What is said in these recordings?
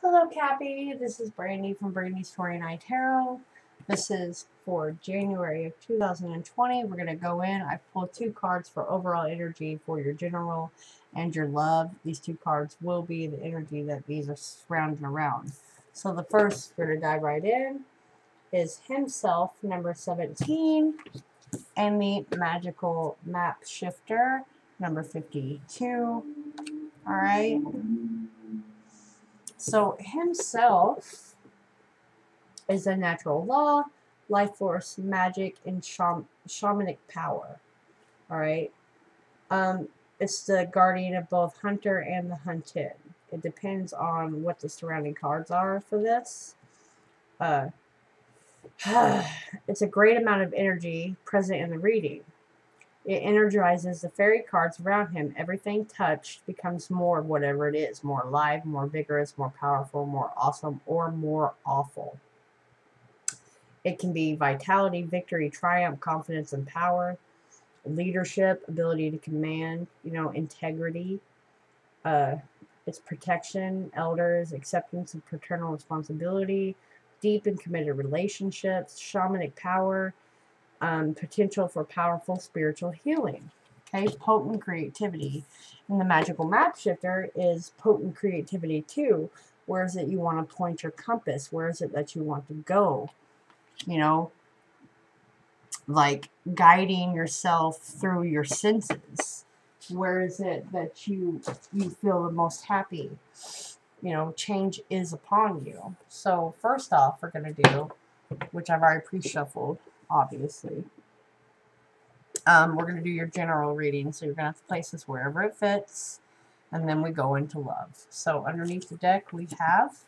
Hello, Cappy. This is Brandy from Brandy's 29 Tarot. This is for January of 2020. We're going to go in. I've pulled two cards for overall energy for your general and your love. These two cards will be the energy that these are surrounding around. So the first, we're going to dive right in, is Himself, number 17, and the Magical Map Shifter, number 52. All right. So Himself is a natural law, life force, magic, and shamanic power. All right. It's the guardian of both hunter and the hunted. It depends on what the surrounding cards are for this. It's a great amount of energy present in the reading. It energizes the fairy cards around him. Everything touched becomes more of whatever it is. More alive, more vigorous, more powerful, more awesome, or more awful. It can be vitality, victory, triumph, confidence, and power. Leadership, ability to command, integrity. It's protection, elders, acceptance of paternal responsibility, deep and committed relationships, shamanic power, potential for powerful spiritual healing. Okay, potent creativity. And the magical map shifter is potent creativity too. Where is it you want to point your compass? Where is it that you want to go? Like guiding yourself through your senses. Where is it that you feel the most happy? Change is upon you. So first off, we're going to do, which I've already pre-shuffled, obviously. We're going to do your general reading, so you're going to have to place this wherever it fits, and then we go into love. So underneath the deck, we have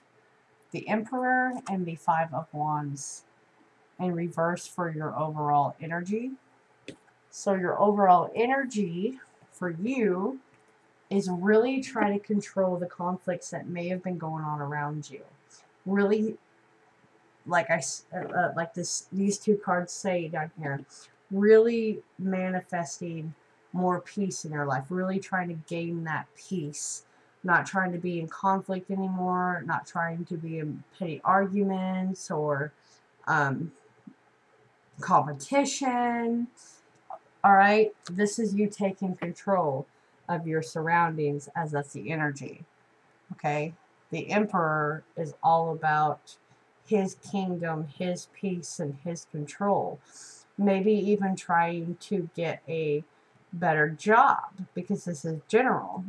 the Emperor and the Five of Wands in reverse for your overall energy. So your overall energy for you is really try to control the conflicts that may have been going on around you. Really, these two cards say down here, really manifesting more peace in your life, really trying to gain that peace, not trying to be in conflict anymore, not trying to be in petty arguments or competition. All right, this is you taking control of your surroundings, as that's the energy. Okay, the Emperor is all about his kingdom, his peace, and his control. Maybe even trying to get a better job, because this is general.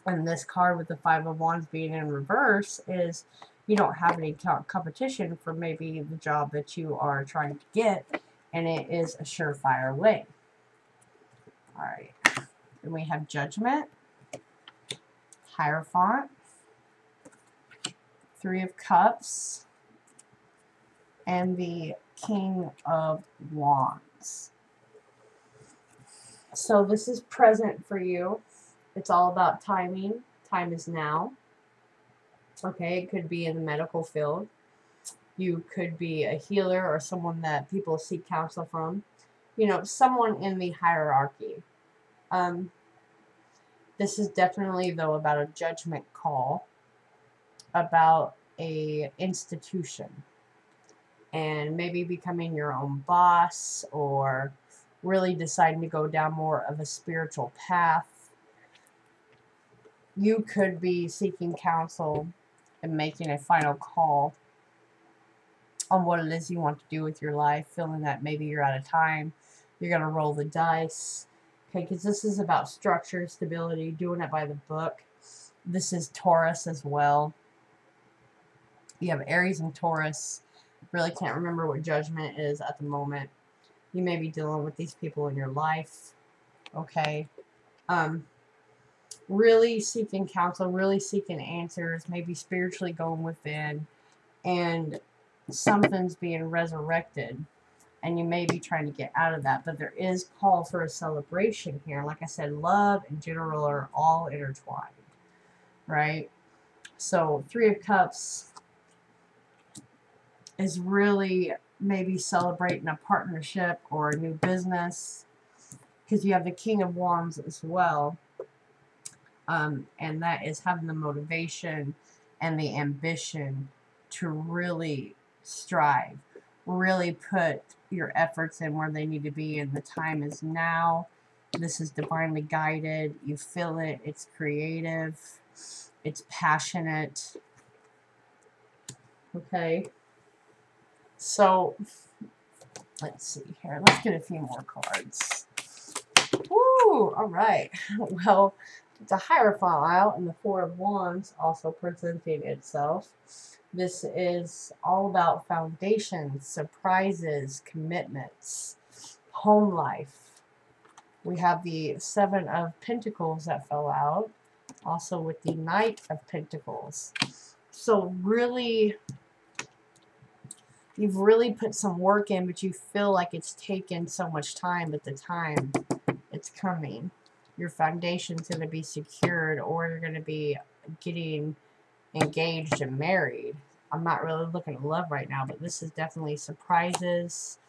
And this card with the Five of Wands being in reverse is you don't have any competition for maybe the job that you are trying to get, and it is a surefire way. All right. Then we have Judgment, Hierophant, Three of Cups, and the King of Wands. So this is present for you. It's all about timing. Time is now. Okay, it could be in the medical field. You could be a healer or someone that people seek counsel from. Someone in the hierarchy. This is definitely, though, about a judgment call about a institution and maybe becoming your own boss or really deciding to go down more of a spiritual path. You could be seeking counsel and making a final call on what it is you want to do with your life, feeling that maybe you're out of time. You're going to roll the dice. Okay, because this is about structure, stability, doing it by the book. This is Taurus as well. You have Aries and Taurus. Really can't remember what Judgment is at the moment. You may be dealing with these people in your life. Okay. Really seeking counsel, really seeking answers, maybe spiritually going within, and something's being resurrected, and you may be trying to get out of that, but there is call for a celebration here. Like I said, love and general are all intertwined, right? So Three of Cups is really maybe celebrating a partnership or a new business, because you have the King of Wands as well. And that is having the motivation and the ambition to really strive, really put your efforts in where they need to be, and the time is now. This is divinely guided. You feel it. It's creative. It's passionate. Okay. So, let's see here. Let's get a few more cards. Woo! All right. Well, the Hierophant out and the Four of Wands also presenting itself. This is all about foundations, surprises, commitments, home life. We have the Seven of Pentacles that fell out, also with the Knight of Pentacles. So really, you've really put some work in, but you feel like it's taken so much time, but the time, it's coming. Your foundation's going to be secured, or you're going to be getting engaged and married. I'm not really looking at love right now, but this is definitely surprises.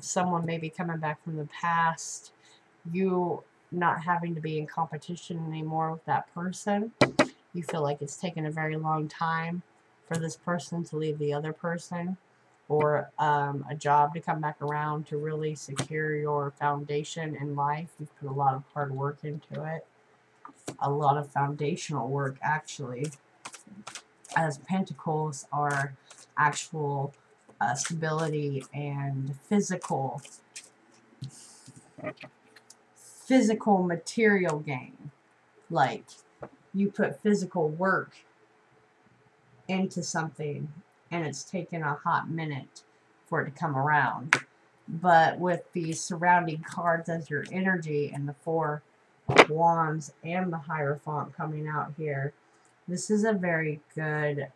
Someone may be coming back from the past. You not having to be in competition anymore with that person. You feel like it's taken a very long time for this person to leave the other person, or a job to come back around to really secure your foundation in life. You've put a lot of hard work into it. A lot of foundational work, actually, as Pentacles are actual stability and physical material gain. Like, you put physical work into something, and it's taken a hot minute for it to come around. But with the surrounding cards as your energy, and the Four of Wands and the Hierophant coming out here, this is a very good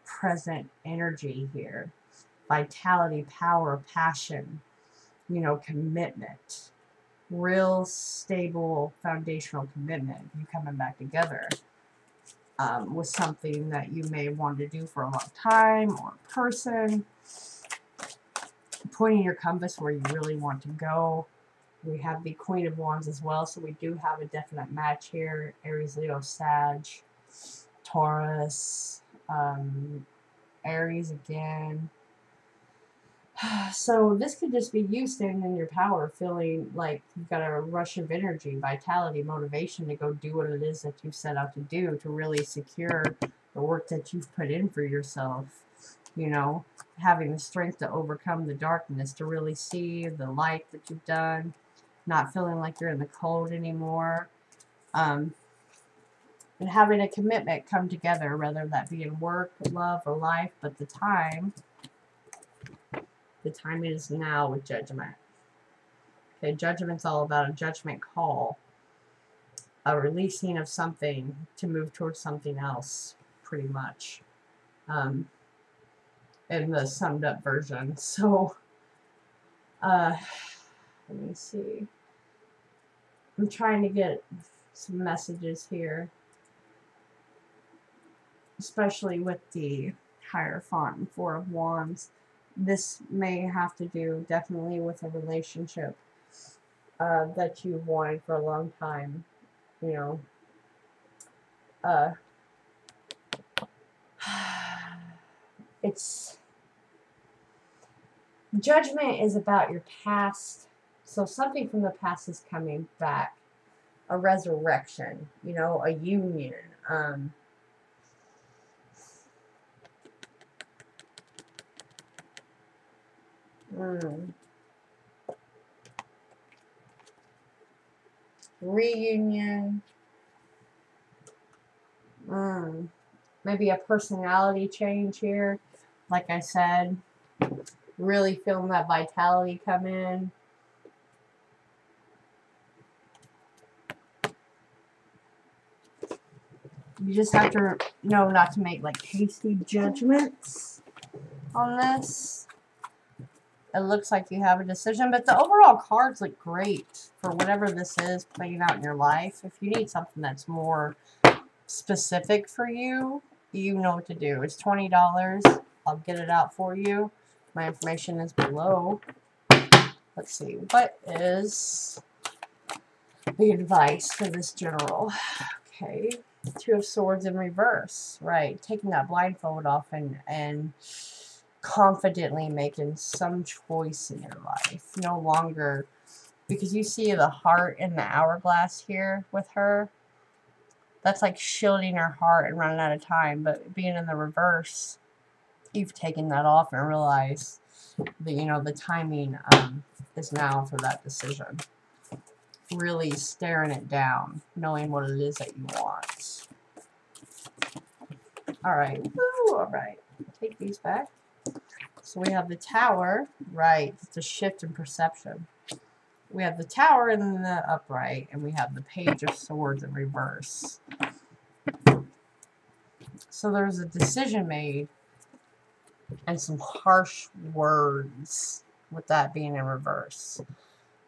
present energy here. Vitality, power, passion, you know, commitment. Real stable foundational commitment. You coming back together with something that you may want to do for a long time, or a person. Pointing your compass where you really want to go. We have the Queen of Wands as well, so we do have a definite match here. Aries, Leo, Sag, Taurus, Aries again. So this could just be you standing in your power, feeling like you've got a rush of energy, vitality, motivation to go do what it is that you've set out to do, to really secure the work that you've put in for yourself. You know, having the strength to overcome the darkness, to really see the light that you've done, not feeling like you're in the cold anymore, and having a commitment come together, whether that be in work, love, or life. But the time is now with Judgment. Okay, Judgment's all about a judgment call, a releasing of something to move towards something else, pretty much, in the summed up version. So, let me see. I'm trying to get some messages here, especially with the Hierophant and Four of Wands. This may have to do definitely with a relationship that you've wanted for a long time. You know, it's Judgment is about your past. So something from the past is coming back. A resurrection, you know, a union. Reunion. Maybe a personality change here. Like I said, really feeling that vitality come in. You just have to know not to make like hasty judgments on this. It looks like you have a decision, but the overall cards look great for whatever this is playing out in your life. If you need something that's more specific for you, you know what to do. It's $20. I'll get it out for you. My information is below. Let's see. What is the advice for this general? Okay. Two of Swords in reverse, right? Taking that blindfold off and confidently making some choice in your life. No longer, because you see the heart in the hourglass here with her. That's like shielding her heart and running out of time. But being in the reverse, you've taken that off and realized that, you know, the timing is now for that decision. Really staring it down, knowing what it is that you want. All right. Woo, all right. Take these back. So we have the Tower, right? It's a shift in perception. We have the Tower in the upright, and we have the Page of Swords in reverse. So there's a decision made and some harsh words with that being in reverse.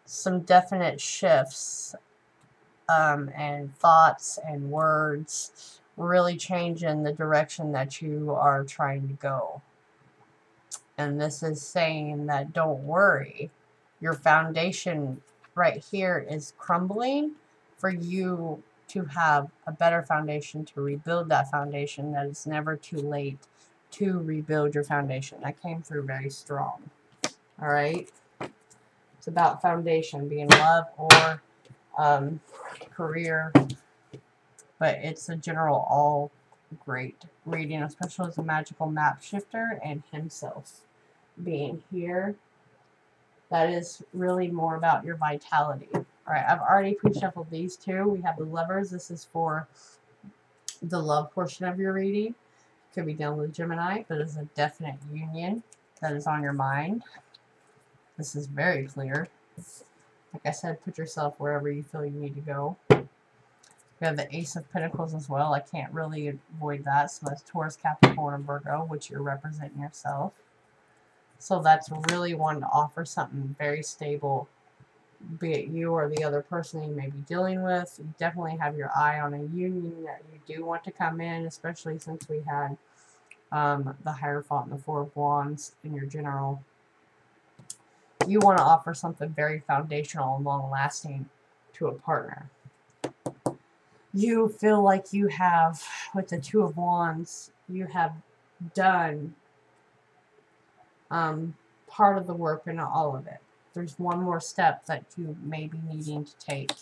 Some definite shifts and thoughts and words really changing the direction that you are trying to go. And this is saying that don't worry, your foundation right here is crumbling for you to have a better foundation, to rebuild that foundation, that it's never too late to rebuild your foundation. That came through very strong. All right. It's about foundation, being love or career, but it's a general all great reading, especially as a magical map shifter and himself being here. That is really more about your vitality. All right, I've already pre-shuffled these two. We have the Lovers. This is for the love portion of your reading. Could be dealing with Gemini, but it's a definite union that is on your mind. This is very clear. Like I said, put yourself wherever you feel you need to go. We have the Ace of Pentacles as well. I can't really avoid that. So that's Taurus, Capricorn, and Virgo, which you're representing yourself. So that's really wanting to offer something very stable, be it you or the other person you may be dealing with. You definitely have your eye on a union that you do want to come in, especially since we had the Hierophant and the Four of Wands in your general. You want to offer something very foundational and long-lasting to a partner. You feel like you have, with the Two of Wands, you have done part of the work and not all of it. There's one more step that you may be needing to take.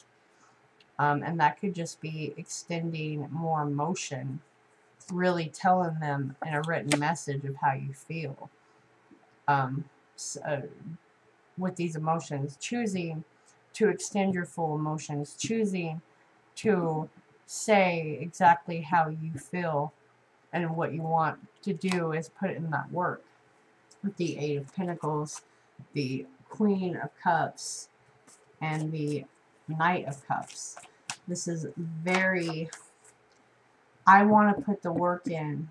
And that could just be extending more emotion, really telling them in a written message of how you feel. With these emotions, choosing to extend your full emotions, choosing to say exactly how you feel and what you want to do is put in that work. With the Eight of Pentacles, the Queen of Cups, and the Knight of Cups. This is very, I want to put the work in.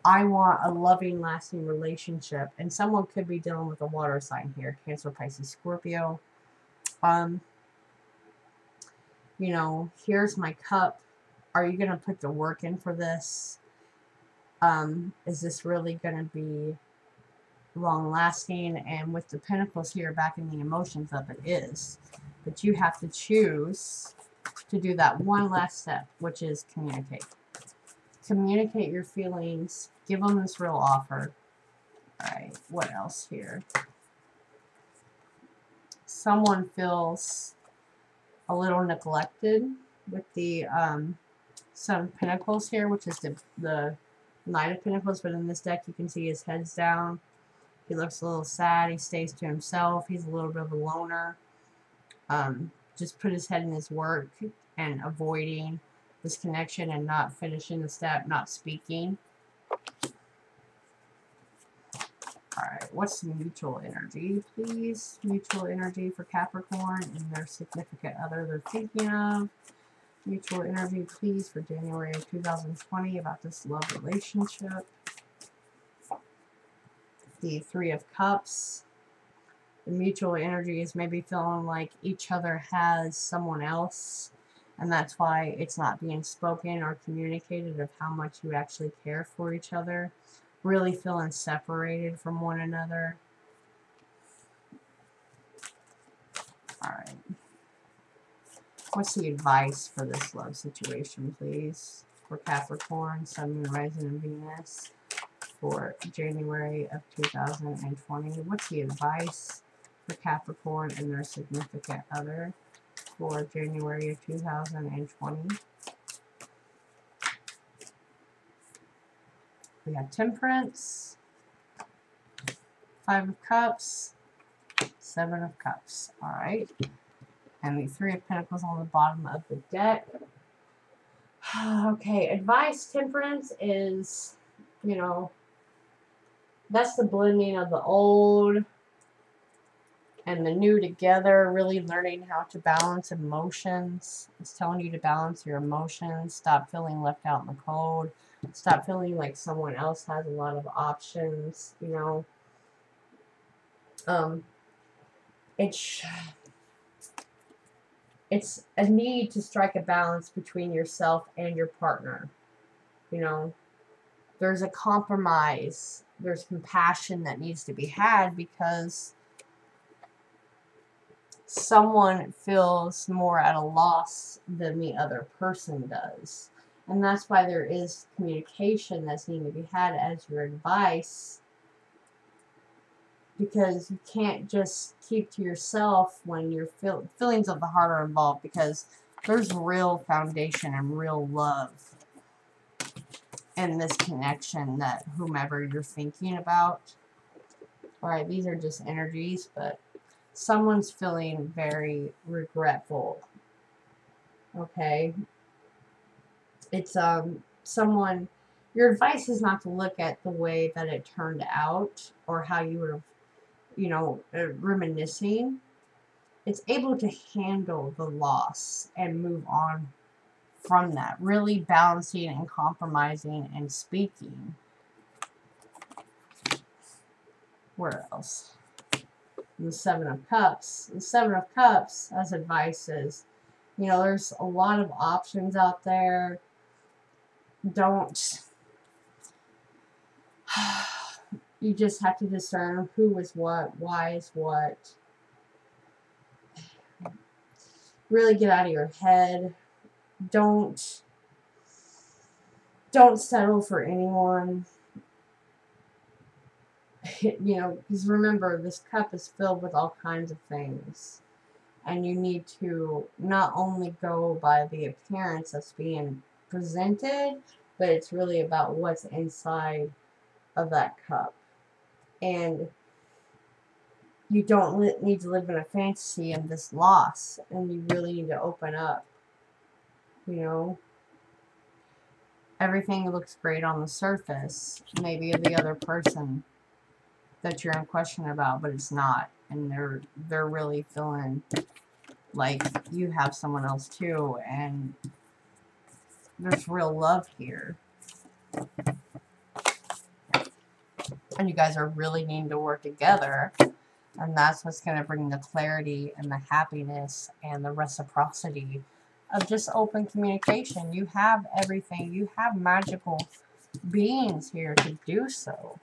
I want a loving, lasting relationship. And someone could be dealing with a water sign here. Cancer, Pisces, Scorpio. You know, here's my cup. Are you going to put the work in for this? Is this really going to be long lasting? And with the Pentacles here backing the emotions up, it is. But you have to choose to do that one last step, which is communicate. Communicate your feelings. Give them this real offer. Alright, what else here? Someone feels a little neglected with the Seven of Pentacles here, which is the Knight of Pentacles, but in this deck you can see his head's down. He looks a little sad. He stays to himself. He's a little bit of a loner. Just put his head in his work and avoiding this connection and not finishing the step, not speaking. Alright, what's the mutual energy, please? Mutual energy for Capricorn and their significant other they're thinking of. Mutual energy, please, for January of 2020 about this love relationship. The Three of Cups. The mutual energy is maybe feeling like each other has someone else, and that's why it's not being spoken or communicated of how much you actually care for each other. Really feeling separated from one another. Alright. What's the advice for this love situation, please? For Capricorn, Sun, Moon, Rising, and Venus for January of 2020. What's the advice for Capricorn and their significant other for January of 2020? We have Temperance, Five of Cups, Seven of Cups. All right. And the Three of Pentacles on the bottom of the deck. Okay, advice, Temperance is, you know, that's the blending of the old and the new together, really learning how to balance emotions. It's telling you to balance your emotions, stop feeling left out in the cold, stop feeling like someone else has a lot of options, you know. It's a need to strike a balance between yourself and your partner. You know, there's a compromise. There's compassion that needs to be had because someone feels more at a loss than the other person does. And that's why there is communication that's needing to be had as your advice. Because you can't just keep to yourself when your feelings of the heart are involved, because there's real foundation and real love in this connection that whomever you're thinking about. Alright, these are just energies, but someone's feeling very regretful. Okay? It's someone, your advice is not to look at the way that it turned out or how you would have, you know, reminiscing. It's able to handle the loss and move on from that. Really balancing and compromising and speaking. Where else? The Seven of Cups. The Seven of Cups, as advice is, you know, there's a lot of options out there. Don't... You just have to discern who is what, why is what. Really get out of your head. Don't settle for anyone. You know, because remember, this cup is filled with all kinds of things. And you need to not only go by the appearance that's being presented, but it's really about what's inside of that cup. And you don't need to live in a fantasy of this loss. And you really need to open up. You know, everything looks great on the surface. Maybe of the other person that you're in question about, but it's not. And they're really feeling like you have someone else too. And there's real love here. And you guys are really needing to work together. And that's what's going to bring the clarity and the happiness and the reciprocity of just open communication. You have everything. You have magical beings here to do so.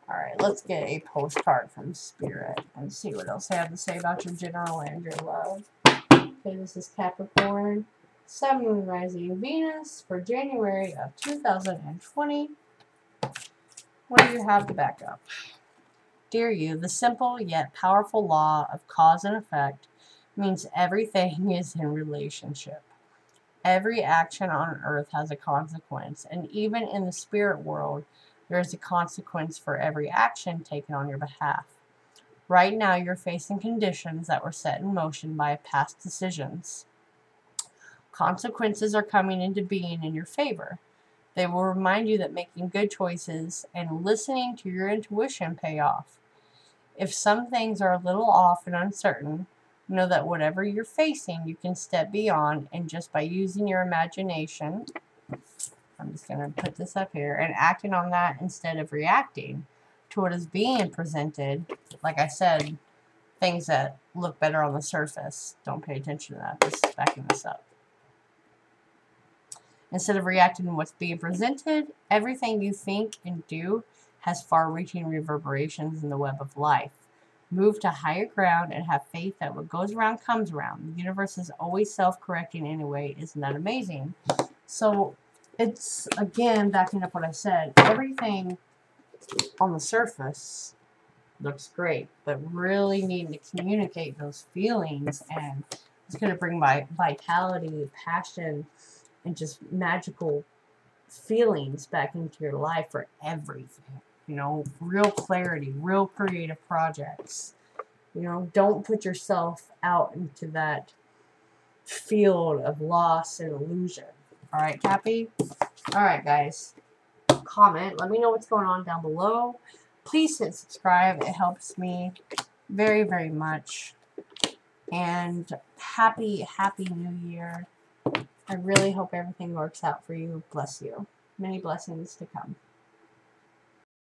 Alright, let's get a postcard from Spirit and see what else they have to say about your general and your love. Okay, this is Capricorn, Sun, Moon, Rising, Venus for January of 2020. What do you have to back up? Dear you, the simple yet powerful law of cause and effect means everything is in relationship. Every action on earth has a consequence, and even in the spirit world, there is a consequence for every action taken on your behalf. Right now, you're facing conditions that were set in motion by past decisions. Consequences are coming into being in your favor. They will remind you that making good choices and listening to your intuition pay off. If some things are a little off and uncertain, know that whatever you're facing, you can step beyond, and just by using your imagination, I'm just going to put this up here, and acting on that instead of reacting to what is being presented. Like I said, things that look better on the surface. Don't pay attention to that. Just backing this up. Instead of reacting to what's being presented, everything you think and do has far-reaching reverberations in the web of life. Move to higher ground and have faith that what goes around comes around. The universe is always self-correcting anyway. Isn't that amazing? So it's, again, backing up what I said, everything on the surface looks great, but really needing to communicate those feelings, and it's going to bring vitality, passion, and just magical feelings back into your life for everything. You know, real clarity, real creative projects. You know, don't put yourself out into that field of loss and illusion. All right, Cappy? All right, guys. Comment. Let me know what's going on down below. Please hit subscribe. It helps me very, very much. And happy New Year. I really hope everything works out for you. Bless you. Many blessings to come.